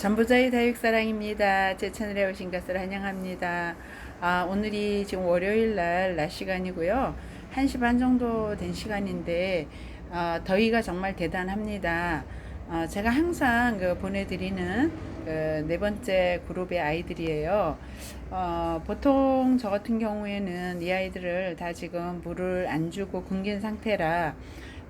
전부자의 다육사랑입니다. 제 채널에 오신 것을 환영합니다. 오늘이 지금 월요일 날 낮 시간이고요. 1시 반 정도 된 시간인데, 더위가 정말 대단합니다. 제가 항상 보내드리는 네 번째 그룹의 아이들이에요. 보통 저 같은 경우에는 이 아이들을 다 지금 물을 안 주고 굶긴 상태라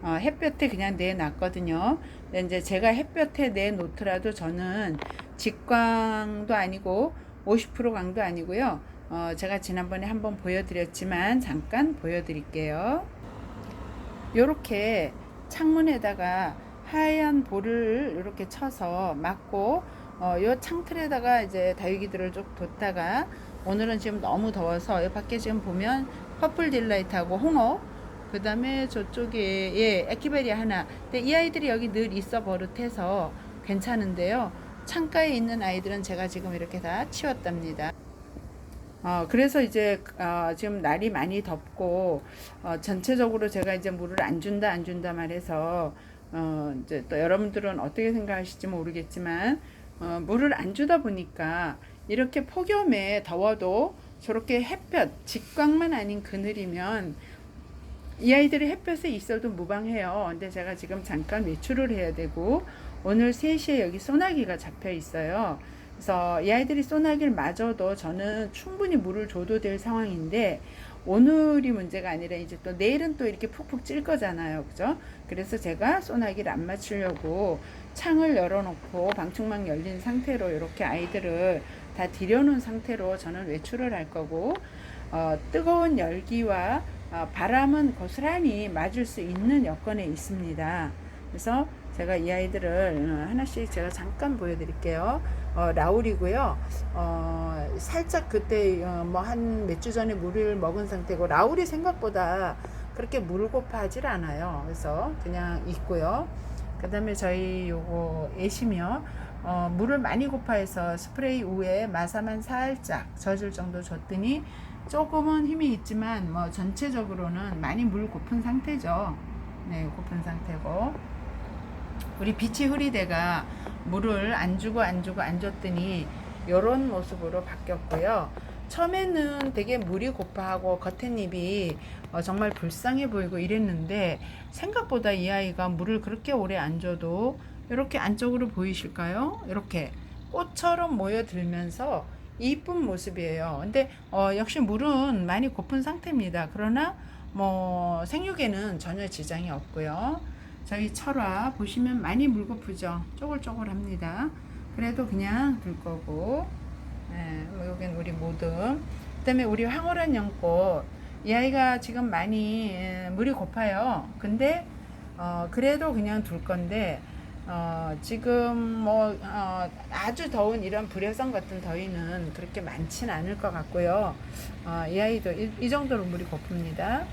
햇볕에 그냥 내놨거든요. 근데 이제 제가 햇볕에 내놓더라도 저는 직광도 아니고 50% 강도 아니고요. 제가 지난번에 한번 보여드렸지만 잠깐 보여드릴게요. 요렇게 창문에다가 하얀 볼을 이렇게 쳐서 막고 요 창틀에다가 이제 다육이들을 좀 뒀다가, 오늘은 지금 너무 더워서 요 밖에 지금 보면 퍼플 딜라이트하고 홍어, 그 다음에 저쪽에 에키베리아 하나. 근데 이 아이들이 여기 늘 있어 버릇해서 괜찮은데요. 창가에 있는 아이들은 제가 지금 이렇게 다 치웠답니다. 그래서 이제 지금 날이 많이 덥고 전체적으로 제가 이제 물을 안 준다 말해서 이제 또 여러분들은 어떻게 생각하실지 모르겠지만, 물을 안 주다 보니까 이렇게 폭염에 더워도 저렇게 햇볕 직광만 아닌 그늘이면 이 아이들이 햇볕에 있어도 무방해요. 근데 제가 지금 잠깐 외출을 해야 되고, 오늘 3시에 여기 소나기가 잡혀 있어요. 그래서 이 아이들이 소나기를 맞아도 저는 충분히 물을 줘도 될 상황인데, 오늘이 문제가 아니라 이제 또 내일은 또 이렇게 푹푹 찔 거잖아요. 그죠? 그래서 제가 소나기를 안 맞추려고 창을 열어놓고 방충망 열린 상태로 이렇게 아이들을 다 들여놓은 상태로 저는 외출을 할 거고, 뜨거운 열기와 바람은 고스란히 맞을 수 있는 여건에 있습니다. 그래서 제가 이 아이들을 하나씩 제가 잠깐 보여드릴게요. 라울이고요. 살짝 그때 뭐 한 몇 주 전에 물을 먹은 상태고, 라울이 생각보다 그렇게 물 고파하질 않아요. 그래서 그냥 있고요. 그 다음에 저희 요거 애시며 물을 많이 고파해서 스프레이 우에 마사만 살짝 젖을 정도 줬더니 조금은 힘이 있지만 뭐 전체적으로는 많이 물 고픈 상태죠. 네, 고픈 상태고, 우리 빛이 흐리대가 물을 안 줬더니 요런 모습으로 바뀌었고요. 처음에는 되게 물이 고파하고 겉에잎이 정말 불쌍해 보이고 이랬는데, 생각보다 이 아이가 물을 그렇게 오래 안 줘도 이렇게 안쪽으로 보이실까요? 이렇게 꽃처럼 모여들면서 이쁜 모습이에요. 근데 역시 물은 많이 고픈 상태입니다. 그러나 뭐 생육에는 전혀 지장이 없고요. 저희 철화 보시면 많이 물고프죠. 쪼글쪼글합니다. 그래도 그냥 둘 거고, 여긴 우리 모듬, 그 다음에 우리 황홀한 연꽃. 이 아이가 지금 많이 물이 고파요. 근데 그래도 그냥 둘 건데, 지금 뭐 아주 더운 이런 불여성 같은 더위는 그렇게 많진 않을 것 같고요. 이 아이도 이 정도로 물이 고픕니다.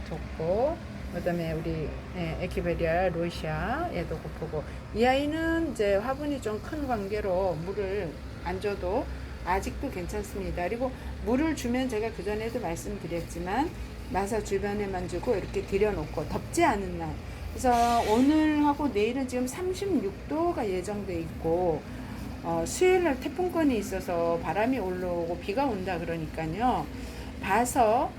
좋고, 그 다음에 우리 에키베리아 로시아, 얘도 고프고, 이 아이는 이제 화분이 좀 큰 관계로 물을 안 줘도 아직도 괜찮습니다. 그리고 물을 주면 제가 그전에도 말씀드렸지만 마사 주변에만 주고 이렇게 들여놓고, 덥지 않은 날, 그래서 오늘하고 내일은 지금 36도가 예정돼 있고, 수요일날 태풍권이 있어서 바람이 올라오고 비가 온다 그러니까요. 봐서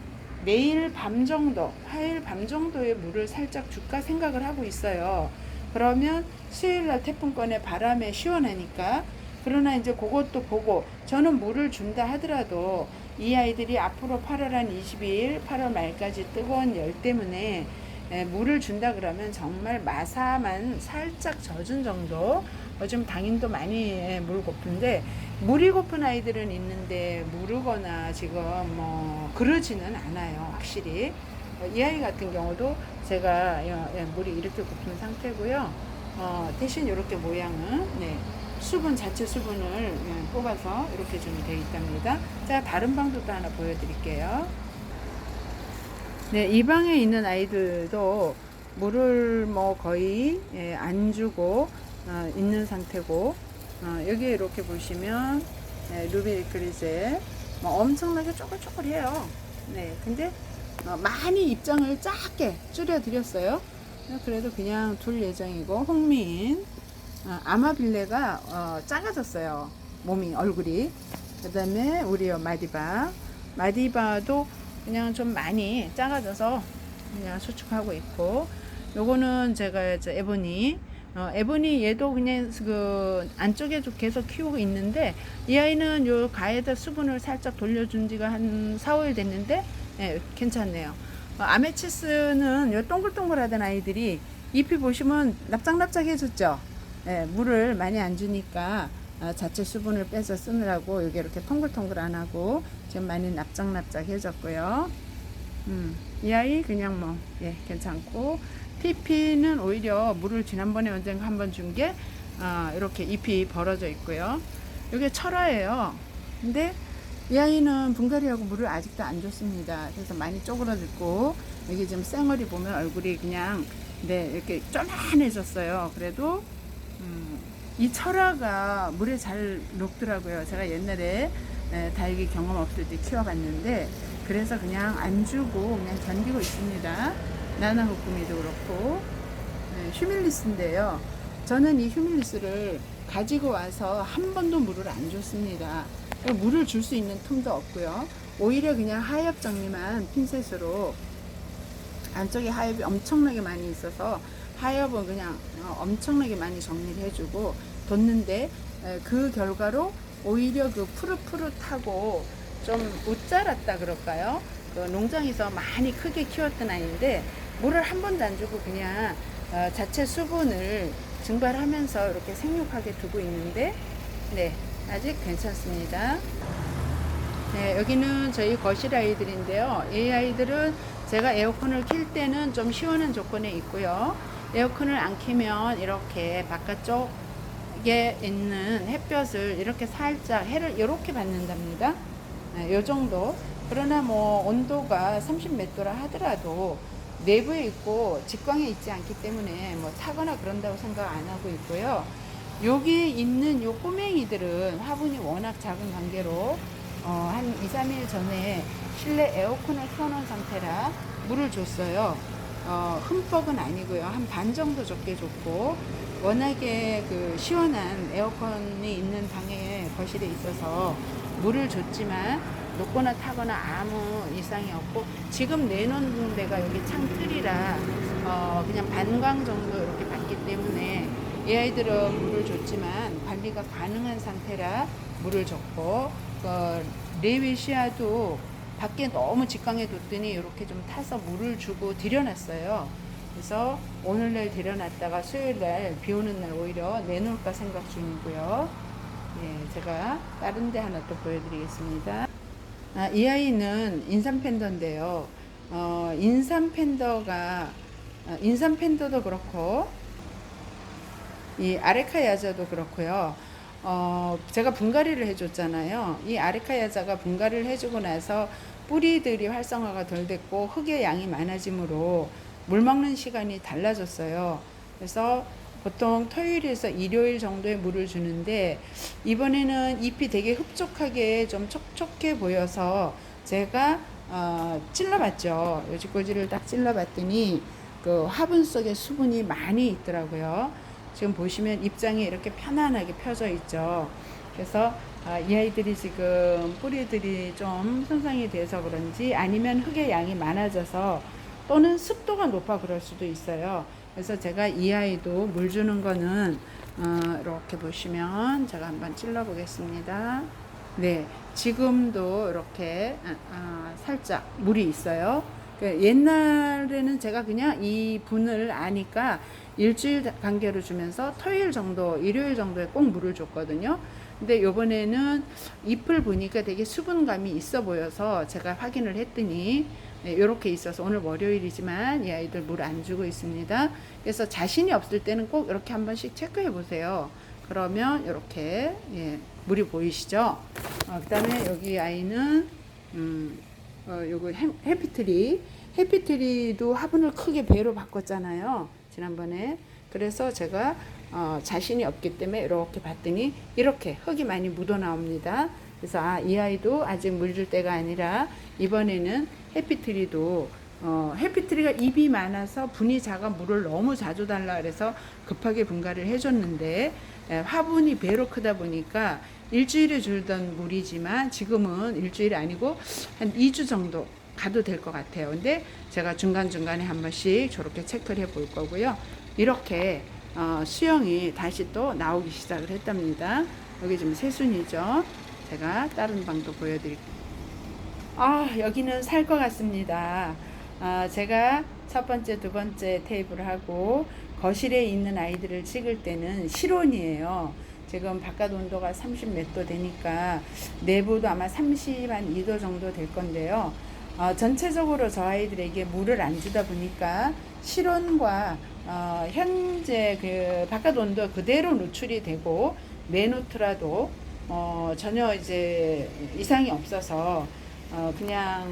내일 밤 정도, 화요일 밤 정도에 물을 살짝 줄까 생각을 하고 있어요. 그러면 수요일날 태풍권에 바람에 시원하니까. 그러나 이제 그것도 보고, 저는 물을 준다 하더라도 이 아이들이 앞으로 8월 한 20일, 8월 말까지 뜨거운 열 때문에 물을 준다 그러면 정말 마사만 살짝 젖은 정도. 요즘 당인도 많이 물 고픈데, 물이 고픈 아이들은 있는데 무르거나 지금 뭐 그러지는 않아요, 확실히. 이 아이 같은 경우도 제가 물이 이렇게 고픈 상태고요. 대신 이렇게 모양은 수분, 자체 수분을 뽑아서 이렇게 좀 되어 있답니다. 자, 다른 방도 또 하나 보여드릴게요. 네, 이 방에 있는 아이들도 물을 뭐 거의 안 주고 있는 상태고, 여기에 이렇게 보시면 루비 리클리제 뭐 엄청나게 쪼글쪼글해요. 네, 근데 많이 입장을 작게 줄여 드렸어요. 그래도 그냥 둘 예정이고, 홍민 아마빌레가 작아졌어요. 몸이 얼굴이. 그 다음에 우리 마디바도 그냥 좀 많이 작아져서 그냥 수축하고 있고, 요거는 제가 이제 에보니 얘도 그냥 그 안쪽에 좀 계속 키우고 있는데, 이 아이는 요 가에다 수분을 살짝 돌려준 지가 한 4, 5일 됐는데 예, 괜찮네요. 아메치스는 요 동글동글하던 아이들이 잎이 보시면 납작납작해졌죠. 예, 물을 많이 안 주니까 자체 수분을 빼서 쓰느라고 이게 이렇게 통글통글 안 하고 지금 많이 납작납작해졌고요. 이 아이 그냥 뭐 예, 괜찮고, TP는 오히려 물을 지난번에 언젠가 한번 준 게 이렇게 잎이 벌어져 있고요. 이게 철화예요. 근데 이 아이는 분갈이하고 물을 아직도 안 줬습니다. 그래서 많이 쪼그러들고, 여기 지금 쌩얼이 보면 얼굴이 그냥 네, 이렇게 쫄만해졌어요. 그래도 이 철화가 물에 잘 녹더라고요. 제가 옛날에 다육이 경험 없을 때 키워봤는데, 그래서 그냥 안 주고 그냥 견디고 있습니다. 나나후꾸미도 그렇고. 휴밀리스인데요. 저는 이 휴밀리스를 가지고 와서 한 번도 물을 안 줬습니다. 물을 줄 수 있는 틈도 없고요. 오히려 그냥 하엽 정리만 핀셋으로, 안쪽에 하엽이 엄청나게 많이 있어서 하엽은 그냥 엄청나게 많이 정리를 해주고 뒀는데, 그 결과로 오히려 그 푸릇푸릇하고 좀 못 자랐다 그럴까요? 그 농장에서 많이 크게 키웠던 아이인데 물을 한 번도 안 주고 그냥 자체 수분을 증발하면서 이렇게 생육하게 두고 있는데, 네, 아직 괜찮습니다. 네, 여기는 저희 거실 아이들인데요. 이 아이들은 제가 에어컨을 킬 때는 좀 시원한 조건에 있고요. 에어컨을 안 키면 이렇게 바깥쪽에 있는 햇볕을 이렇게 살짝 해를 이렇게 받는답니다. 네, 요 정도. 그러나 뭐 온도가 30 몇 도라 하더라도 내부에 있고 직광에 있지 않기 때문에 뭐 타거나 그런다고 생각 안 하고 있고요. 여기 있는 요 꼬맹이들은 화분이 워낙 작은 관계로 한 2, 3일 전에 실내 에어컨을 켜놓은 상태라 물을 줬어요. 흠뻑은 아니고요. 한 반 정도 적게 줬고, 워낙에 그 시원한 에어컨이 있는 방에 거실에 있어서 물을 줬지만 녹거나 타거나 아무 이상이 없고, 지금 내놓은 데가 여기 창틀이라 그냥 반광 정도 이렇게 받기 때문에 이 아이들은 물을 줬지만 관리가 가능한 상태라 물을 줬고, 레위시아도 밖에 너무 직광에 뒀더니 이렇게 좀 타서 물을 주고 들여놨어요. 그래서 오늘날 들여놨다가 수요일날 비 오는 날 오히려 내놓을까 생각 중이고요. 예, 제가 다른 데 하나 또 보여드리겠습니다. 이 아이는 인삼 팬더인데요. 인삼 팬더도 그렇고 이 아레카 야자도 그렇고요. 제가 분갈이를 해줬잖아요. 이 아레카 야자가 분갈이를 해주고 나서 뿌리들이 활성화가 덜 됐고 흙의 양이 많아지므로 물 먹는 시간이 달라졌어요. 그래서 보통 토요일에서 일요일 정도에 물을 주는데, 이번에는 잎이 되게 흡족하게 좀 촉촉해 보여서 제가 찔러봤죠. 요지꼬지를 딱 찔러봤더니 그 화분 속에 수분이 많이 있더라고요. 지금 보시면 잎장이 이렇게 편안하게 펴져 있죠. 그래서 이 아이들이 지금 뿌리들이 좀 손상이 돼서 그런지, 아니면 흙의 양이 많아져서, 또는 습도가 높아 그럴 수도 있어요. 그래서 제가 이 아이도 물 주는 거는 이렇게 보시면 제가 한번 찔러 보겠습니다. 네, 지금도 이렇게 살짝 물이 있어요. 옛날에는 제가 그냥 이 분을 아니까 일주일 간격으로 주면서 토요일 정도, 일요일 정도에 꼭 물을 줬거든요. 근데 요번에는 잎을 보니까 되게 수분감이 있어 보여서 제가 확인을 했더니 이렇게 있어서 오늘 월요일이지만 이 아이들 물 안 주고 있습니다. 그래서 자신이 없을 때는 꼭 이렇게 한 번씩 체크해 보세요. 그러면 이렇게 물이 보이시죠? 그 다음에 여기 아이는 요거 해피트리도 화분을 크게 배로 바꿨잖아요, 지난번에. 그래서 제가 자신이 없기 때문에 이렇게 봤더니 이렇게 흙이 많이 묻어 나옵니다. 그래서 이 아이도 아직 물 줄 때가 아니라 이번에는 해피트리도 해피트리가 입이 많아서 분이 작아 물을 너무 자주 달라 그래서 급하게 분갈이를 해줬는데 화분이 배로 크다 보니까 일주일에 줄던 물이지만 지금은 일주일이 아니고 한 2주 정도 가도 될 것 같아요. 근데 제가 중간중간에 한 번씩 저렇게 체크를 해 볼 거고요. 이렇게 수영이 다시 또 나오기 시작을 했답니다. 여기 지금 새순이죠. 제가 다른 방도 보여드릴게요. 여기는 살 것 같습니다. 제가 첫 번째, 두 번째 테이블을 하고 거실에 있는 아이들을 찍을 때는 실온이에요. 지금 바깥 온도가 30 몇 도 되니까 내부도 아마 32도 정도 될 건데요. 전체적으로 저 아이들에게 물을 안 주다 보니까 실온과 현재 그 바깥 온도 그대로 노출이 되고 내놓더라도 전혀 이제 이상이 없어서 그냥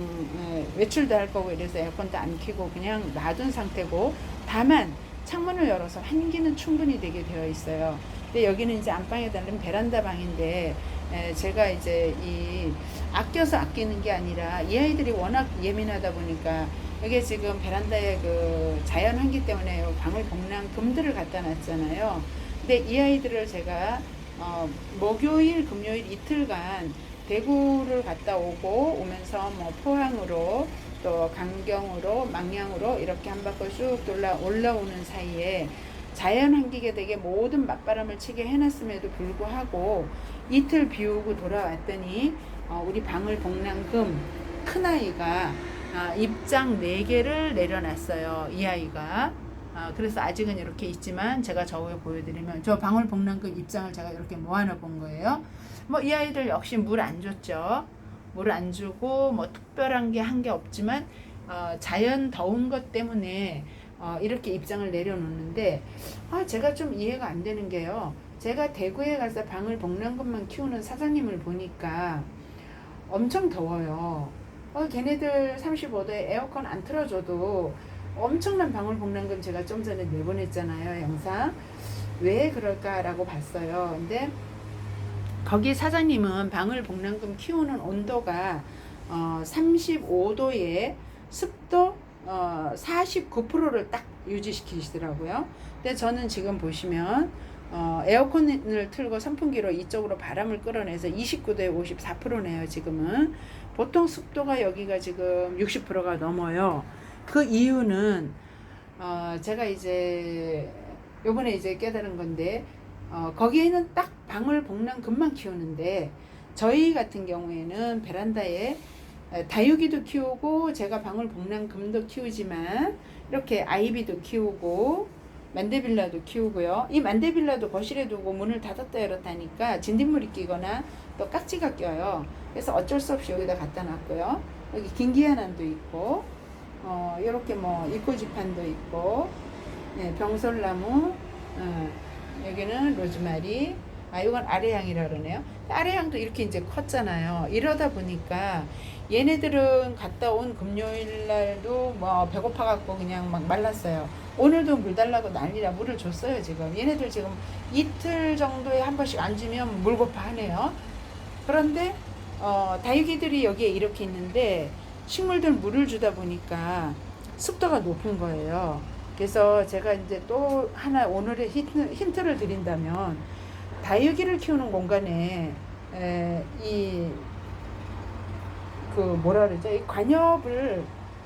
외출도 할 거고 이래서 에어컨도 안 켜고 그냥 놔둔 상태고, 다만 창문을 열어서 환기는 충분히 되게 되어 있어요. 근데 여기는 이제 안방에 달린 베란다 방인데 제가 이제 이 아껴서 아끼는 게 아니라 이 아이들이 워낙 예민하다 보니까 이게 지금 베란다에 그 자연 환기 때문에 방울 복랑 금들을 갖다 놨잖아요. 근데 이 아이들을 제가 목요일 금요일 이틀간 대구를 갔다 오면서 뭐 포항으로 또 강경으로 망양으로 이렇게 한 바퀴 쭉 올라오는 사이에 자연 환기가 되게 모든 맞바람을 치게 해놨음에도 불구하고 이틀 비우고 돌아왔더니 우리 방울 복랑금 큰아이가 입장 4개를 내려놨어요. 이 아이가. 그래서 아직은 이렇게 있지만 제가 저거 보여드리면 저 방울 복랑금 입장을 제가 이렇게 모아놔 본 거예요. 뭐 이 아이들 역시 물 안 줬죠. 물 안 주고 뭐 특별한 게 한 게 없지만 자연 더운 것 때문에 이렇게 입장을 내려놓는데 제가 좀 이해가 안 되는 게요. 제가 대구에 가서 방울 복랑금만 키우는 사장님을 보니까 엄청 더워요. 걔네들 35도에 에어컨 안 틀어줘도 엄청난 방울 복랑금 제가 좀 전에 내보냈잖아요, 영상. 왜 그럴까라고 봤어요. 근데 거기 사장님은 방울 복랑금 키우는 온도가 35도에 습도 49%를 딱 유지시키시더라고요. 근데 저는 지금 보시면 에어컨을 틀고 선풍기로 이쪽으로 바람을 끌어내서 29도에 54%네요. 지금은 보통 습도가 여기가 지금 60%가 넘어요. 그 이유는 제가 이제 요번에 이제 깨달은 건데 거기에는 딱 방울 복랑금만 키우는데 저희 같은 경우에는 베란다에 다육이도 키우고 제가 방울 복랑금도 키우지만 이렇게 아이비도 키우고 만데빌라도 키우고요. 이 만데빌라도 거실에 두고 문을 닫았다 열었다 하니까 진딧물이 끼거나 또 깍지가 껴요. 그래서 어쩔 수 없이 여기다 갖다 놨고요. 여기 김기아난도 있고 이렇게 뭐 이꼬지판도 있고 병솔나무, 여기는 로즈마리, 이건 아래향이라 그러네요. 아래향도 이렇게 이제 컸잖아요. 이러다 보니까 얘네들은 갔다 온 금요일 날도 뭐 배고파갖고 그냥 막 말랐어요. 오늘도 물 달라고 난리라 물을 줬어요. 지금 얘네들 지금 이틀 정도에 한 번씩 앉으면 물고파 하네요. 그런데 다육이들이 여기에 이렇게 있는데 식물들 물을 주다 보니까 습도가 높은 거예요. 그래서 제가 이제 또 하나 오늘의 힌트를 드린다면 다육이를 키우는 공간에 이 뭐라 그러죠? 이 관엽을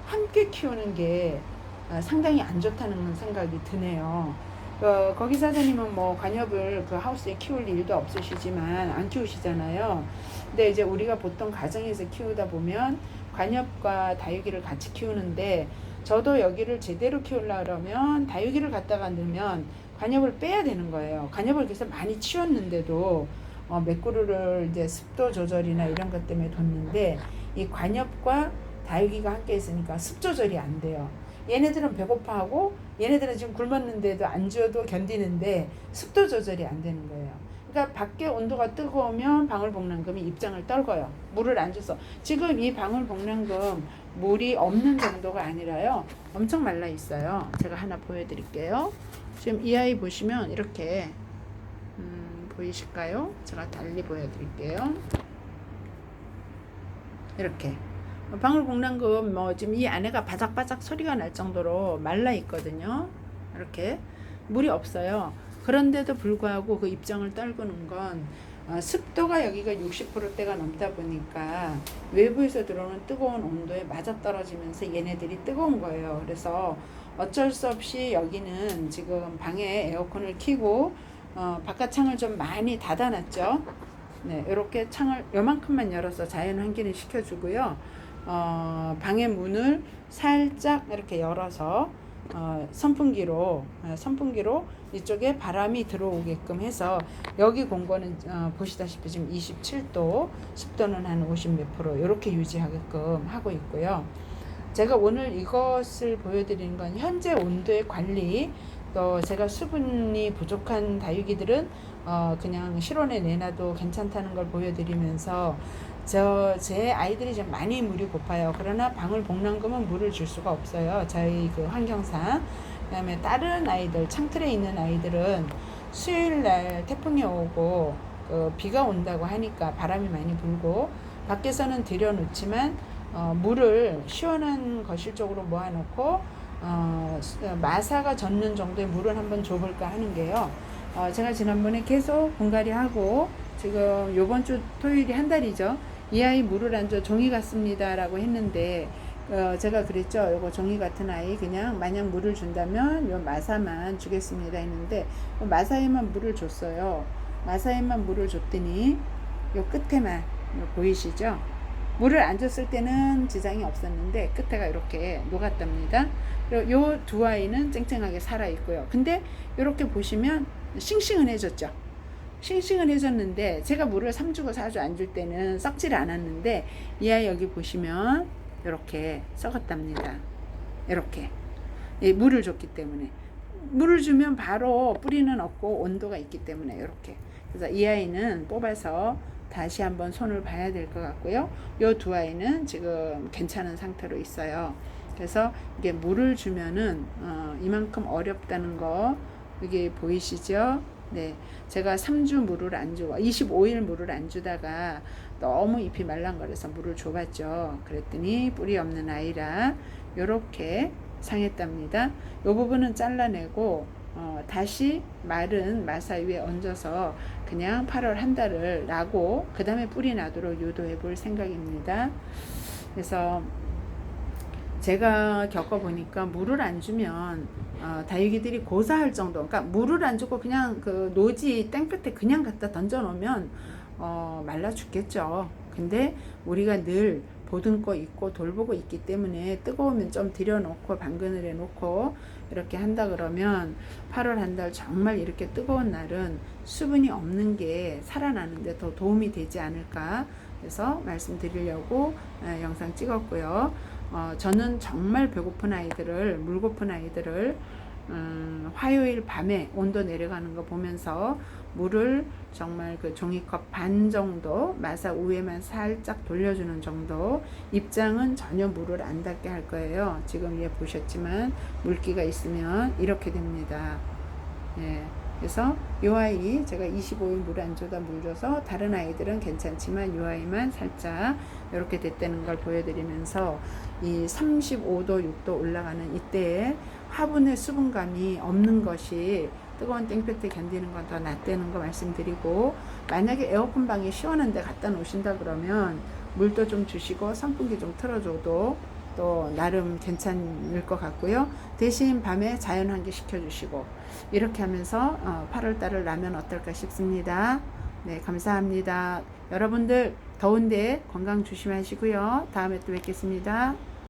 함께 키우는 게 상당히 안 좋다는 생각이 드네요. 거기 사장님은 뭐 관엽을 그 하우스에 키울 일도 없으시지만 안 키우시잖아요. 근데 이제 우리가 보통 가정에서 키우다 보면 관엽과 다육이를 같이 키우는데 저도 여기를 제대로 키우려고 그러면 다육이를 갖다가 넣으면 관엽을 빼야 되는 거예요. 관엽을 그래서 많이 치웠는데도 몇 그루를 이제 습도 조절이나 이런 것 때문에 뒀는데 이 관엽과 다육이가 함께 있으니까 습 조절이 안 돼요. 얘네들은 배고파하고 얘네들은 지금 굶었는데도 안 줘도 견디는데 습도 조절이 안 되는 거예요. 그러니까 밖에 온도가 뜨거우면 방울복랑금이 입장을 떨궈요. 물을 안 줘서. 지금 이 방울복랑금 물이 없는 정도가 아니라요. 엄청 말라 있어요. 제가 하나 보여드릴게요. 지금 이 아이 보시면 이렇게 보이실까요? 제가 달리 보여드릴게요. 이렇게 방울복랑금 뭐 지금 이 안에가 바삭바삭 소리가 날 정도로 말라 있거든요. 이렇게 물이 없어요. 그런데도 불구하고 그 입장을 떨구는 건 습도가 여기가 60%대가 넘다 보니까 외부에서 들어오는 뜨거운 온도에 맞아떨어지면서 얘네들이 뜨거운 거예요. 그래서 어쩔 수 없이 여기는 지금 방에 에어컨을 켜고 바깥 창을 좀 많이 닫아놨죠. 네, 이렇게 창을 요만큼만 열어서 자연 환기를 시켜주고요. 방의 문을 살짝 이렇게 열어서 선풍기로 이쪽에 바람이 들어오게끔 해서 여기 공간은 보시다시피 지금 27도, 습도는 한 50 몇 프로 이렇게 유지하게끔 하고 있고요. 제가 오늘 이것을 보여드리는 건 현재 온도의 관리, 또 제가 수분이 부족한 다육이들은 그냥 실온에 내놔도 괜찮다는 걸 보여드리면서 제 아이들이 좀 많이 물이 고파요. 그러나 방울복랑금은 물을 줄 수가 없어요. 저희 그 환경상. 그다음에 다른 아이들, 창틀에 있는 아이들은 수요일 날 태풍이 오고 비가 온다고 하니까 바람이 많이 불고 밖에서는 들여놓지만 물을 시원한 거실 쪽으로 모아놓고 마사가 젖는 정도의 물을 한번 줘볼까 하는 게요. 제가 지난번에 계속 분갈이 하고 지금 요번 주 토요일이 한 달이죠. 이 아이 물을 안 줘 종이 같습니다 라고 했는데 제가 그랬죠. 요거 종이 같은 아이 그냥 만약 물을 준다면 요 마사만 주겠습니다 했는데 마사에만 물을 줬어요. 마사에만 물을 줬더니 요 끝에만 보이시죠? 물을 안 줬을 때는 지장이 없었는데 끝에가 이렇게 녹았답니다. 그리고 요 두 아이는 쨍쨍하게 살아 있고요. 근데 이렇게 보시면 싱싱해졌죠. 싱싱해졌는데 제가 물을 3주고 4주 안 줄 때는 썩지를 않았는데 이 아이 여기 보시면 이렇게 썩었답니다. 이렇게 물을 줬기 때문에 물을 주면 바로 뿌리는 없고 온도가 있기 때문에 이렇게. 그래서 이 아이는 뽑아서 다시 한번 손을 봐야 될 것 같고요. 요 두 아이는 지금 괜찮은 상태로 있어요. 그래서 이게 물을 주면은 이만큼 어렵다는 거 이게 보이시죠? 네, 제가 3주 물을 안 주고 25일 물을 안 주다가 너무 잎이 말랑거려서 물을 줘봤죠. 그랬더니 뿌리 없는 아이라 요렇게 상했답니다. 요 부분은 잘라내고 다시 마른 마사 위에 얹어서 그냥 8월 한 달을 나고 그 다음에 뿌리 나도록 유도해 볼 생각입니다. 그래서 제가 겪어보니까 물을 안 주면 다육이들이 고사할 정도, 그러니까 물을 안 주고 그냥 그 노지 땡볕에 그냥 갖다 던져 놓으면 말라 죽겠죠. 근데 우리가 늘 보듬고 있고 돌보고 있기 때문에 뜨거우면 좀 들여놓고 방근을 해놓고 이렇게 한다 그러면 8월 한 달 정말 이렇게 뜨거운 날은 수분이 없는 게 살아나는데 더 도움이 되지 않을까 해서 말씀드리려고 영상 찍었고요. 저는 정말 배고픈 아이들을, 물고픈 아이들을 화요일 밤에 온도 내려가는 거 보면서 물을 정말 그 종이컵 반 정도 마사 위에만 살짝 돌려주는 정도, 입장은 전혀 물을 안 닿게 할 거예요. 지금 보셨지만 물기가 있으면 이렇게 됩니다. 예. 그래서 요 아이 제가 25일 물 안 줘다 물 줘서 다른 아이들은 괜찮지만 요 아이만 살짝 이렇게 됐다는 걸 보여드리면서 이 35도 6도 올라가는 이때에 화분의 수분감이 없는 것이 뜨거운 땡볕에 견디는 건 더 낫다는 거 말씀드리고, 만약에 에어컨 방에 시원한 데 갖다 놓으신다 그러면 물도 좀 주시고 선풍기 좀 틀어줘도 또 나름 괜찮을 것 같고요. 대신 밤에 자연 환기 시켜주시고 이렇게 하면서 8월달을 나면 어떨까 싶습니다. 네, 감사합니다. 여러분들 더운데 건강 조심하시고요. 다음에 또 뵙겠습니다.